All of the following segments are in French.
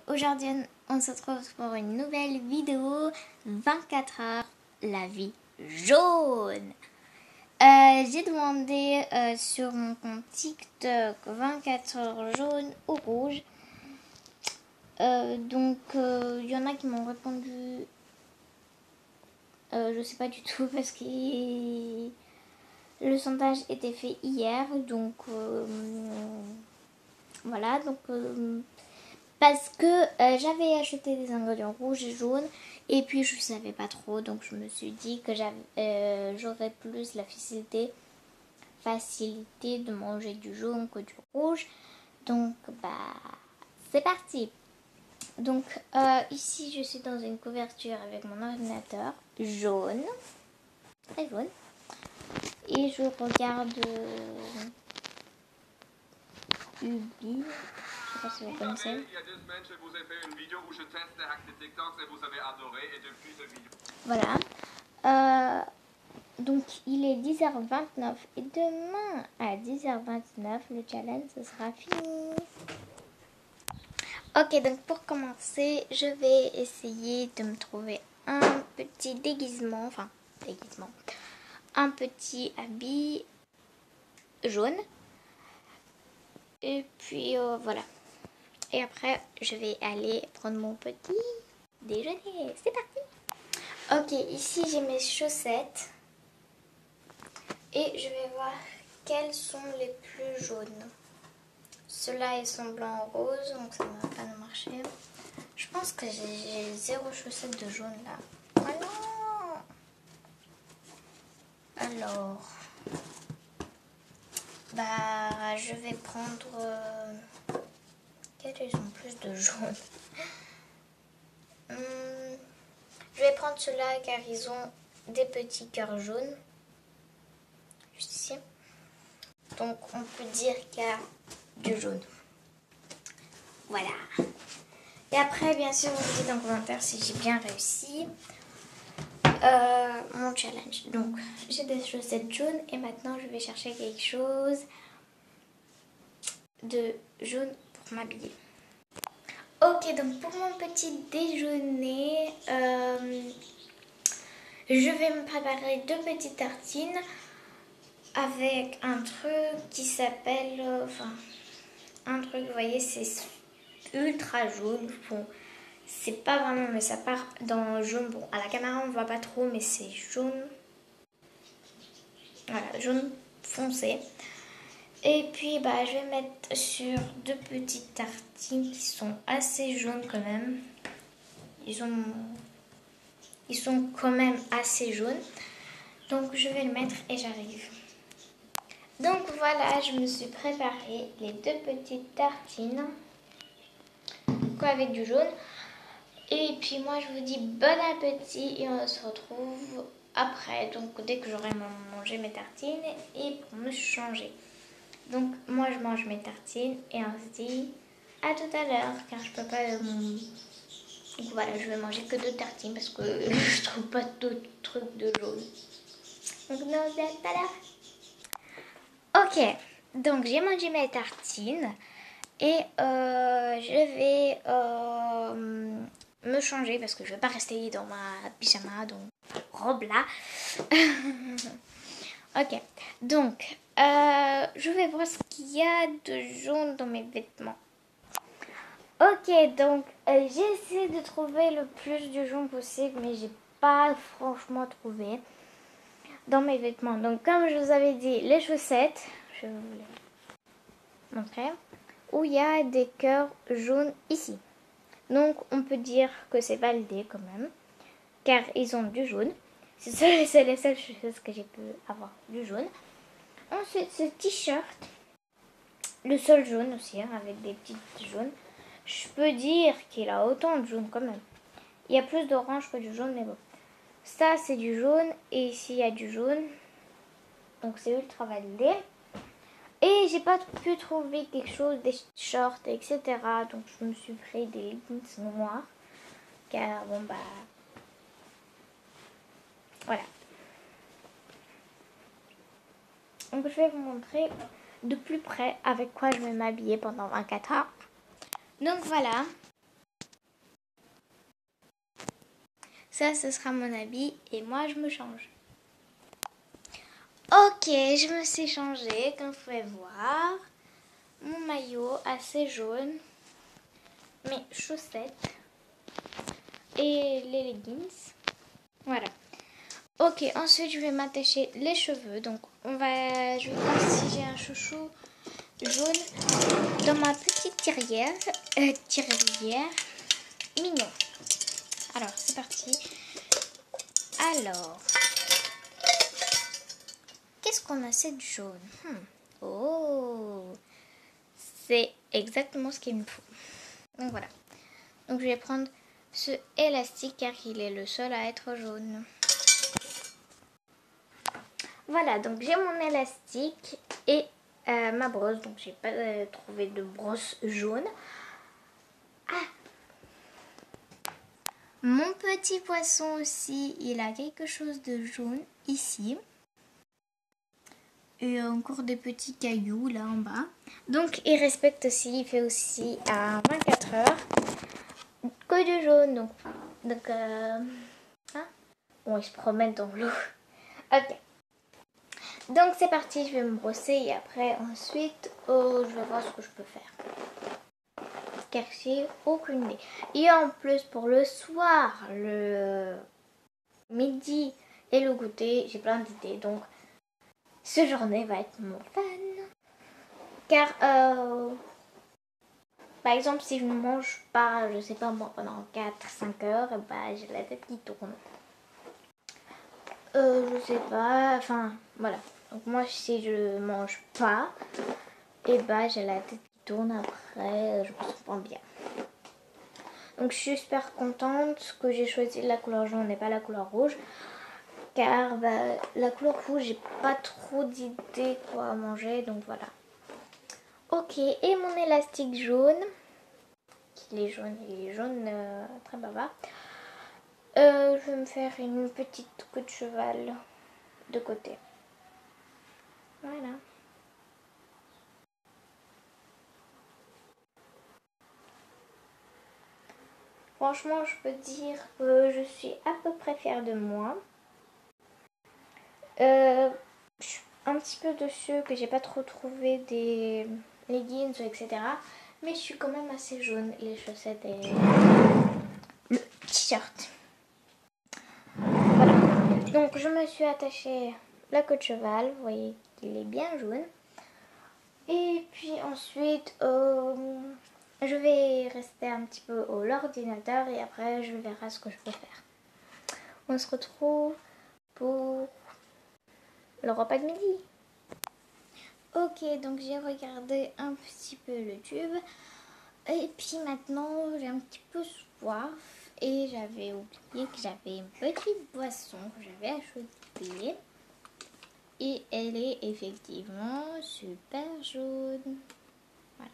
aujourd'hui on se retrouve pour une nouvelle vidéo 24 heures, la vie jaune. J'ai demandé sur mon compte TikTok 24 heures jaune ou rouge. Donc il y en a qui m'ont répondu je sais pas du tout parce que le sondage était fait hier, donc voilà, donc parce que j'avais acheté des ingrédients rouges et jaunes et puis je savais pas trop, donc je me suis dit que j'aurais plus la facilité de manger du jaune que du rouge. Donc bah c'est parti. Donc ici je suis dans une couverture avec mon ordinateur jaune, très jaune, et je regarde Ubi. Je sais pas si vous connaissez. Il y a 2 semaines, je vous ai fait une vidéo où je teste les hacks de TikTok et vous avez adoré. Et depuis cette vidéo. Voilà. Donc il est 10h29 et demain à 10h29, le challenge ce sera fini. Ok, donc pour commencer, je vais essayer de me trouver un petit déguisement, un petit habit jaune. Et puis voilà. Et après, je vais aller prendre mon petit déjeuner. C'est parti. Ok, ici j'ai mes chaussettes. Et je vais voir quelles sont les plus jaunes. Ceux-là, ils sont blancs ou roses, donc ça ne va pas nous marcher. Je pense que j'ai 0 chaussettes de jaune là. Oh non! Alors, bah, je vais prendre... quels ont plus de jaune? Je vais prendre ceux-là car ils ont des petits cœurs jaunes. Juste ici. Donc, on peut dire qu'il y a du jaune. Voilà. Et après, bien sûr, vous me dites en commentaire si j'ai bien réussi mon challenge. Donc, j'ai des chaussettes jaunes et maintenant, je vais chercher quelque chose de jaune pour m'habiller. Ok, donc pour mon petit déjeuner, je vais me préparer 2 petites tartines avec un truc qui s'appelle... un truc, vous voyez, c'est ultra jaune. Bon, c'est pas vraiment, mais ça part dans jaune. Bon, à la caméra, on voit pas trop, mais c'est jaune. Voilà, jaune foncé. Et puis, bah, je vais mettre sur 2 petites tartines qui sont assez jaunes quand même. Ils sont quand même assez jaunes. Donc, je vais le mettre et j'arrive. Donc, voilà, je me suis préparé les 2 petites tartines. Avec du jaune. Et puis moi je vous dis bon appétit et on se retrouve après, donc dès que j'aurai mangé mes tartines et pour me changer. Donc moi je mange mes tartines et on se dit à tout à l'heure car je peux pas donc voilà, je vais manger que 2 tartines parce que je trouve pas d'autres trucs de jaune. Donc nous on se dit à tout à l'heure. Ok, donc j'ai mangé mes tartines. Et je vais me changer parce que je ne vais pas rester dans ma pyjama, donc robe là. Ok, donc je vais voir ce qu'il y a de jaune dans mes vêtements. Ok, donc j'ai essayé de trouver le plus de jaune possible, mais j'ai pas franchement trouvé dans mes vêtements. Donc comme je vous avais dit, les chaussettes, je vais vous les montrer, où il y a des cœurs jaunes ici. Donc on peut dire que c'est validé quand même, car ils ont du jaune. C'est les seules choses que j'ai pu avoir du jaune. Ensuite ce t-shirt, le sol jaune aussi, hein, avec des petites jaunes. Je peux dire qu'il a autant de jaune quand même. Il y a plus d'orange que du jaune, mais bon. Ça c'est du jaune et ici il y a du jaune. Donc c'est ultra validé. Et j'ai pas pu trouver quelque chose, des shorts, etc. Donc je me suis pris des leggings noirs. Car bon bah... Voilà. Donc je vais vous montrer de plus près avec quoi je vais m'habiller pendant 24 heures. Donc voilà. Ça, ce sera mon habit et moi, je me change. Ok, je me suis changée, comme vous pouvez voir. Mon maillot assez jaune, mes chaussettes et les leggings. Voilà. Ok, ensuite je vais m'attacher les cheveux. Donc je vais voir si j'ai un chouchou jaune dans ma petite tirelire. Tirelire mignon. Alors c'est parti. Alors, qu'est-ce qu'on a cette jaune? Oh, c'est exactement ce qu'il me faut. Donc voilà. Donc je vais prendre ce élastique car il est le seul à être jaune. Voilà, donc j'ai mon élastique et ma brosse. Donc j'ai pas trouvé de brosse jaune. Ah, mon petit poisson aussi, il a quelque chose de jaune ici. Et encore des petits cailloux là en bas. Donc il respecte aussi, il fait aussi à 24 heures que du jaune. Donc hein? Bon, il se promène dans l'eau. Ok. Donc c'est parti, je vais me brosser et après ensuite je vais voir ce que je peux faire. Car j'ai aucune idée. Et en plus pour le soir, le midi et le goûter, j'ai plein d'idées. Donc ce journée va être mon fun. Car par exemple si je ne mange pas, je sais pas moi, pendant 4-5 heures, bah, j'ai la tête qui tourne. Je sais pas, enfin voilà. Donc moi si je mange pas, et bah j'ai la tête qui tourne après, je me sens pas bien. Donc je suis super contente que j'ai choisi la couleur jaune et pas la couleur rouge. Car bah, la couleur rouge, j'ai pas trop d'idées quoi manger, donc voilà. Ok, et mon élastique jaune. Il est jaune, très bavard. Je vais me faire une petite queue de cheval de côté. Voilà. Franchement, je peux dire que je suis à peu près fière de moi. Je suis un petit peu dessus que j'ai pas trop trouvé des leggings, etc. Mais je suis quand même assez jaune, les chaussettes et le t-shirt. Voilà. Donc je me suis attachée la queue de cheval. Vous voyez qu'il est bien jaune. Et puis ensuite, je vais rester un petit peu au l'ordinateur et après je verrai ce que je peux faire. On se retrouve pour le repas de midi. Ok, donc j'ai regardé un petit peu le tube. Et puis maintenant, j'ai un petit peu soif. Et j'avais oublié que j'avais une petite boisson que j'avais achetée. Et elle est effectivement super jaune. Voilà.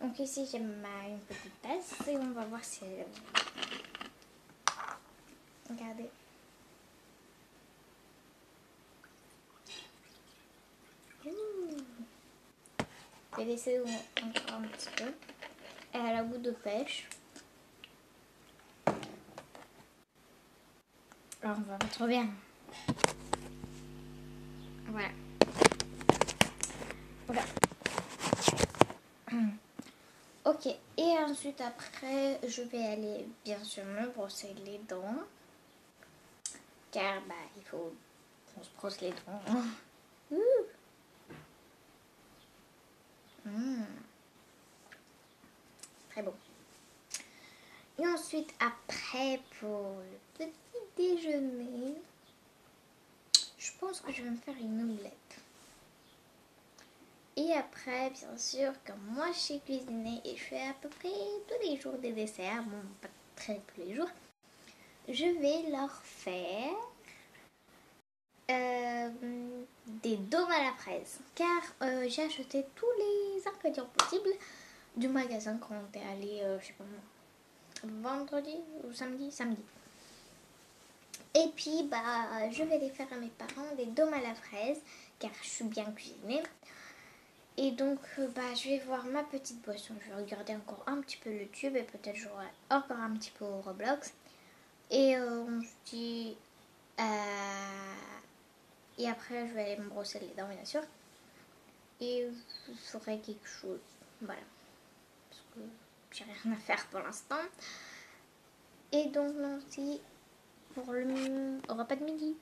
Donc ici, j'ai une petite tasse. Et on va voir si elle est... Regardez. Je vais laisser encore un petit peu. Elle a le goût de pêche. Alors on va mettre bien. Voilà. Voilà. Ok. Et ensuite après, je vais aller bien sûr me brosser les dents. Car bah il faut qu'on se brosse les dents. Très bon. Et ensuite, après, pour le petit déjeuner, je pense que je vais me faire une omelette. Et après, bien sûr, comme moi je sais cuisiner et je fais à peu près tous les jours des desserts, bon, pas très tous les jours, je vais leur faire des dômes à la fraise. Car j'ai acheté tous les ingrédients possibles du magasin quand on est allé, je sais pas moi, vendredi ou samedi. Et puis bah je vais les faire à mes parents des dômes à la fraise car je suis bien cuisinée. Et donc bah je vais voir ma petite boisson, je vais regarder encore un petit peu le tube et peut-être jouer encore un petit peu au Roblox. Et on se dit... Et après, je vais aller me brosser les dents, bien sûr. Et je ferai quelque chose. Voilà. Parce que j'ai rien à faire pour l'instant. Et donc, non, si pour le repas de midi.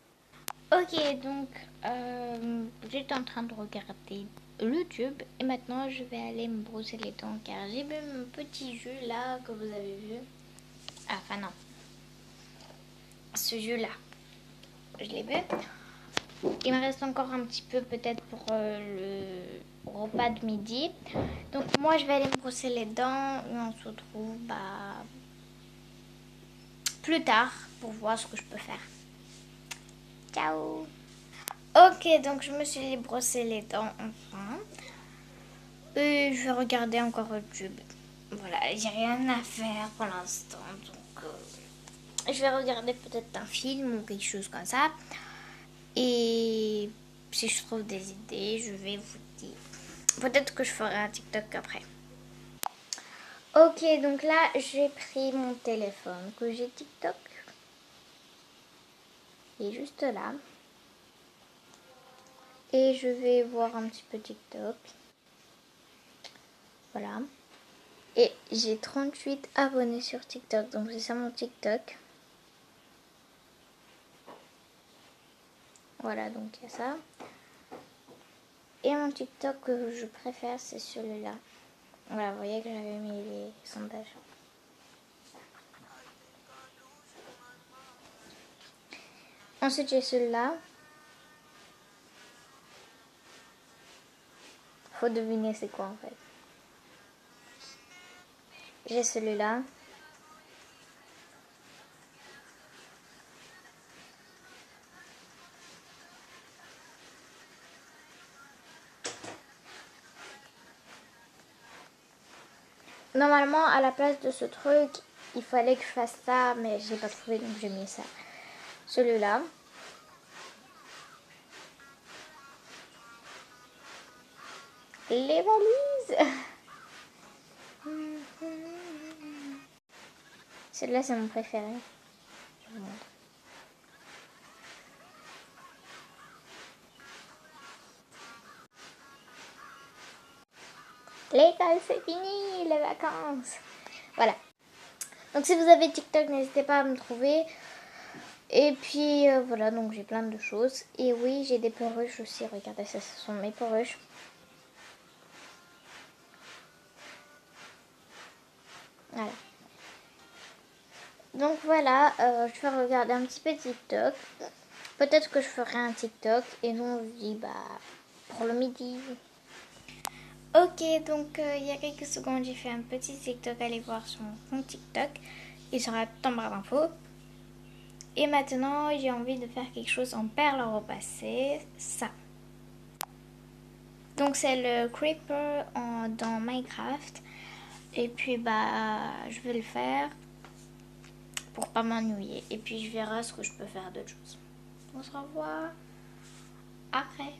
Ok, donc, j'étais en train de regarder YouTube. Et maintenant, je vais aller me brosser les dents. Car j'ai bu mon petit jus là, que vous avez vu. Ah, enfin non. Ce jus là. Je l'ai bu. Il me reste encore un petit peu peut-être pour le repas de midi. Donc moi je vais aller me brosser les dents et on se retrouve plus tard pour voir ce que je peux faire. Ciao. Ok, donc je me suis brossé les dents enfin. Et je vais regarder encore YouTube. Voilà, j'ai rien à faire pour l'instant. Donc je vais regarder peut-être un film ou quelque chose comme ça. Et si je trouve des idées, je vais vous dire. Peut-être que je ferai un TikTok après. Ok, donc là, j'ai pris mon téléphone, que j'ai TikTok. Il est juste là. Et je vais voir un petit peu TikTok. Voilà. Et j'ai 38 abonnés sur TikTok, donc c'est ça mon TikTok. Voilà, donc il y a ça. Et mon TikTok que je préfère, c'est celui-là. Voilà, vous voyez que j'avais mis les sondages. Ensuite, j'ai celui-là. Faut deviner c'est quoi en fait. J'ai celui-là. Normalement, à la place de ce truc, il fallait que je fasse ça, mais j'ai pas trouvé, donc j'ai mis ça. Celui-là. Les valises. Celui-là, c'est mon préféré. Je vous montre. L'école, c'est fini, les vacances. Voilà. Donc, si vous avez TikTok, n'hésitez pas à me trouver. Et puis, voilà, donc j'ai plein de choses. Et oui, j'ai des perruches aussi. Regardez, ça, ce sont mes perruches. Voilà. Donc voilà, je vais regarder un petit peu TikTok. Peut-être que je ferai un TikTok. Et donc, on se dit, pour le midi. Ok, donc il y a quelques secondes, j'ai fait un petit TikTok. Allez voir sur mon compte TikTok. Il sera tout en barre d'infos. Et maintenant, j'ai envie de faire quelque chose en perles repassées. Ça. Donc, c'est le creeper dans Minecraft. Et puis, je vais le faire pour pas m'ennuyer. Et puis, je verrai ce que je peux faire d'autres choses. On se revoit après.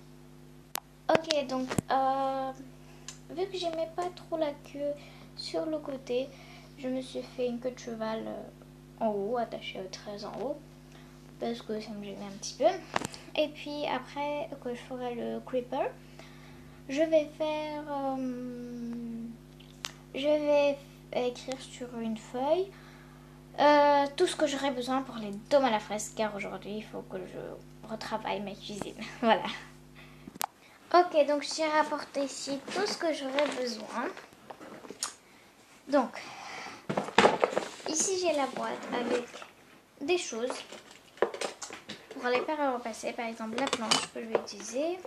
Ok, donc, vu que j'aimais pas trop la queue sur le côté, je me suis fait une queue de cheval en haut, attachée au 13 en haut, parce que ça me gênait un petit peu. Et puis après que je ferai le creeper, je vais faire, je vais écrire sur une feuille tout ce que j'aurai besoin pour les dômes à la fraise, car aujourd'hui il faut que je retravaille ma cuisine. Voilà. Ok, donc j'ai rapporté ici tout ce que j'aurai besoin. Donc, ici j'ai la boîte avec des choses pour les faire repasser. Par exemple, la planche que je vais utiliser.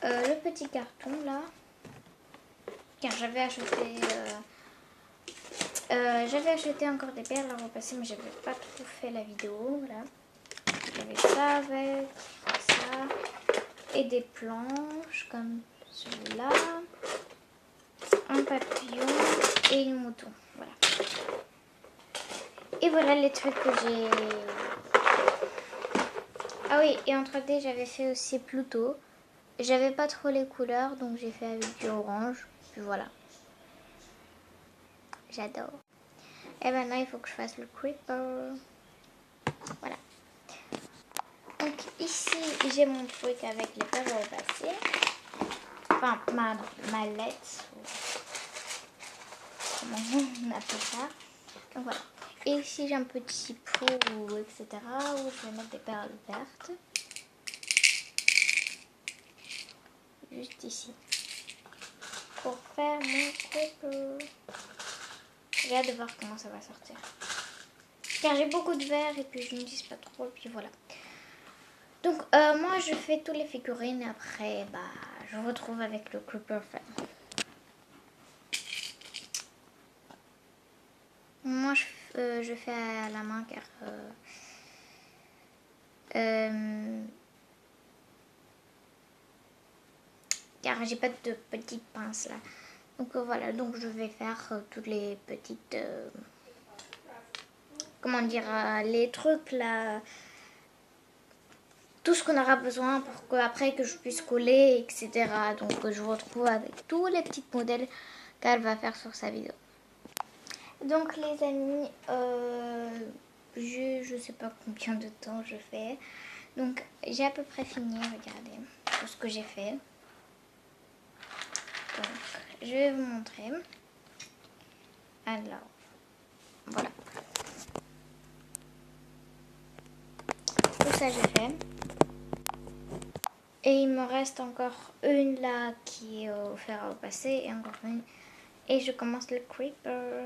Le petit carton là. Car j'avais acheté encore des perles à repasser, mais j'avais pas trop fait la vidéo. Voilà. J'avais ça avec ça. Et des planches comme celui-là. Un papillon et une mouton. Voilà. Et voilà les trucs que j'ai. Ah oui, et en 3D, j'avais fait aussi Pluto. J'avais pas trop les couleurs, donc j'ai fait avec du orange. Puis voilà. J'adore. Et maintenant, il faut que je fasse le creeper. Voilà. Donc ici, j'ai mon truc avec les perles au passé. Enfin, ma mallette. Comment on appelle ça. Donc voilà. Et ici, j'ai un petit pot, etc. où je vais mettre des perles vertes. Juste ici. Pour faire mon creeper. J'ai hâte de voir comment ça va sortir. Car j'ai beaucoup de verre et puis je n'utilise pas trop. Et puis voilà. Donc moi je fais tous les figurines et après je retrouve avec le creeper fait. Moi je fais à la main car j'ai pas de petites pinces là. Donc voilà, donc je vais faire toutes les petites comment dire les trucs là, tout ce qu'on aura besoin pour qu'après que je puisse coller, etc. Donc je vous retrouve avec tous les petits modèles qu'elle va faire sur sa vidéo. Donc les amis, je sais pas combien de temps je fais. Donc j'ai à peu près fini, regardez tout ce que j'ai fait. Donc je vais vous montrer. Alors, voilà. Tout ça j'ai fait. Et il me reste encore une là qui est au fer à repasser et encore une. Et je commence le creeper.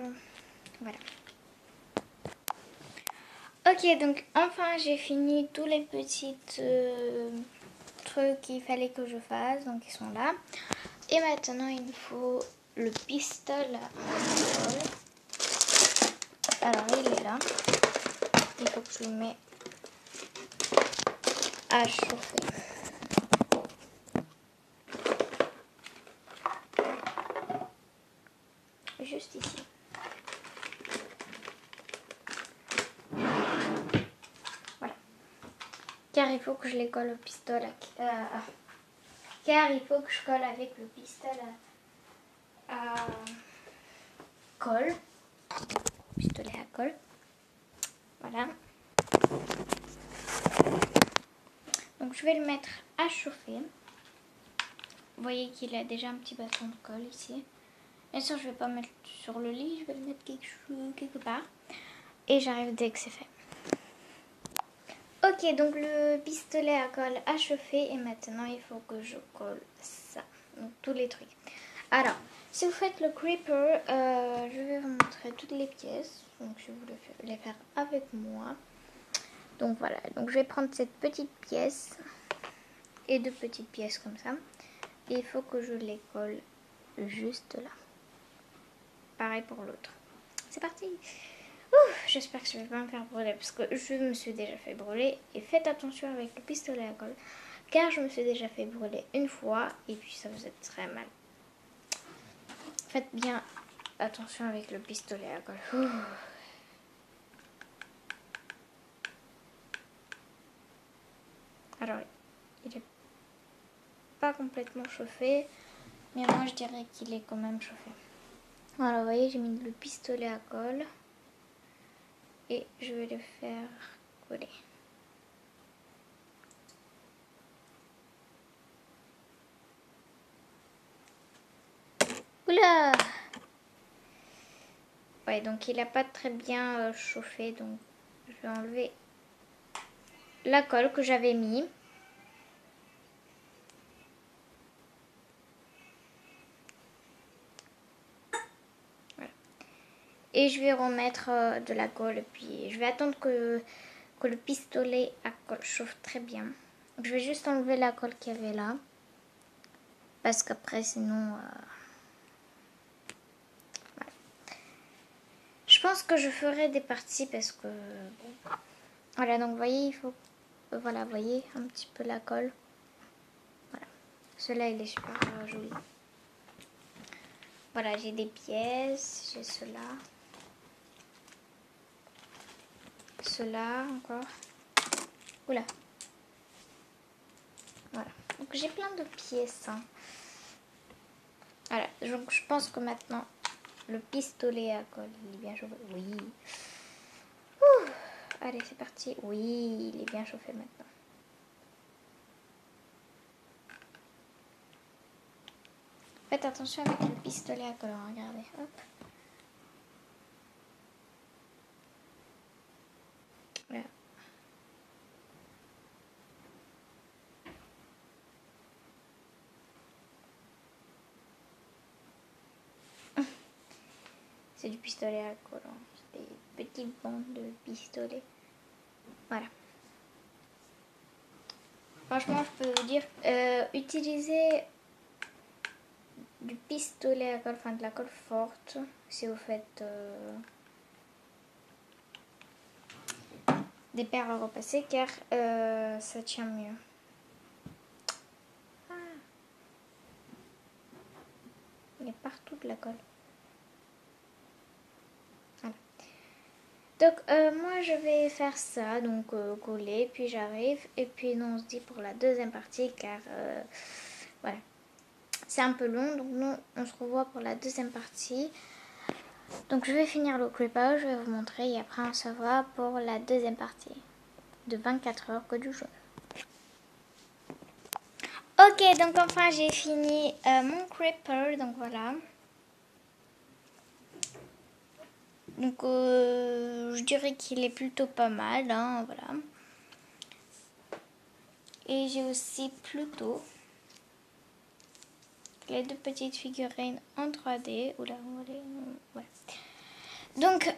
Voilà. Ok, donc enfin j'ai fini tous les petits trucs qu'il fallait que je fasse. Donc ils sont là. Et maintenant il me faut le pistolet à alcool. Alors il est là. Il faut que je le mette à chauffer. Juste ici. Voilà. Car il faut que je les colle au pistolet. Car il faut que je colle avec le pistolet à colle. Pistolet à colle. Voilà. Donc je vais le mettre à chauffer. Vous voyez qu'il a déjà un petit bâton de colle ici. Bien sûr, je ne vais pas mettre sur le lit, je vais le mettre quelque part. Et j'arrive dès que c'est fait. Ok, donc le pistolet à colle a chauffé et maintenant il faut que je colle ça. Donc tous les trucs. Alors, si vous faites le creeper, je vais vous montrer toutes les pièces. Donc je vais vous les faire avec moi. Donc voilà, donc je vais prendre cette petite pièce et deux petites pièces comme ça. Et il faut que je les colle juste là. Pareil pour l'autre. C'est parti! J'espère que je ne vais pas me faire brûler parce que je me suis déjà fait brûler. Et faites attention avec le pistolet à colle car je me suis déjà fait brûler une fois et puis ça faisait très mal. Faites bien attention avec le pistolet à colle. Alors, il n'est pas complètement chauffé, mais moi je dirais qu'il est quand même chauffé. Voilà, vous voyez, j'ai mis le pistolet à colle et je vais le faire coller. Oula! Ouais, donc il n'a pas très bien chauffé, donc je vais enlever la colle que j'avais mis. Voilà. Et je vais remettre de la colle, et puis je vais attendre que le pistolet à colle chauffe très bien. Donc, je vais juste enlever la colle qu'il y avait là, parce qu'après sinon... voilà. Je pense que je ferai des parties parce que... bon. Voilà, donc vous voyez, il faut... voilà, vous voyez un petit peu la colle. Voilà. Celui-là, il est super joli. Voilà, j'ai des pièces, j'ai cela. Cela encore. Oula. Voilà. Donc j'ai plein de pièces. Hein. Voilà. Donc je pense que maintenant Le pistolet à colle, il est bien chauffé. Oui. Ouh. Allez, c'est parti. Oui, il est bien chauffé maintenant. Faites attention avec le pistolet à colle. Regardez. Hop. Voilà. C'est du pistolet à collant. C'est des petites bandes de pistolet. Voilà. Franchement, je peux vous dire, utilisez du pistolet à colle, enfin de la colle forte, si vous faites des perles repassées, car ça tient mieux. Ah. Il y a partout de la colle. Voilà. Donc moi je vais faire ça, donc coller, puis j'arrive, et puis nous on se dit pour la deuxième partie, car voilà, c'est un peu long, donc nous on se revoit pour la deuxième partie. Donc je vais finir le creeper, je vais vous montrer, et après on se voit pour la deuxième partie de 24 heures que du jaune. Ok, donc enfin j'ai fini mon creeper, donc voilà. Donc je dirais qu'il est plutôt pas mal, hein, voilà. Et j'ai aussi Pluto, les deux petites figurines en 3D. Oula, voilà. Donc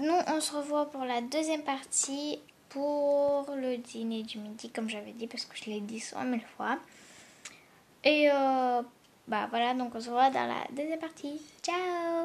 nous on se revoit pour la deuxième partie pour le dîner du midi, comme j'avais dit, parce que je l'ai dit 100 000 fois. Et bah voilà, donc on se revoit dans la deuxième partie. Ciao!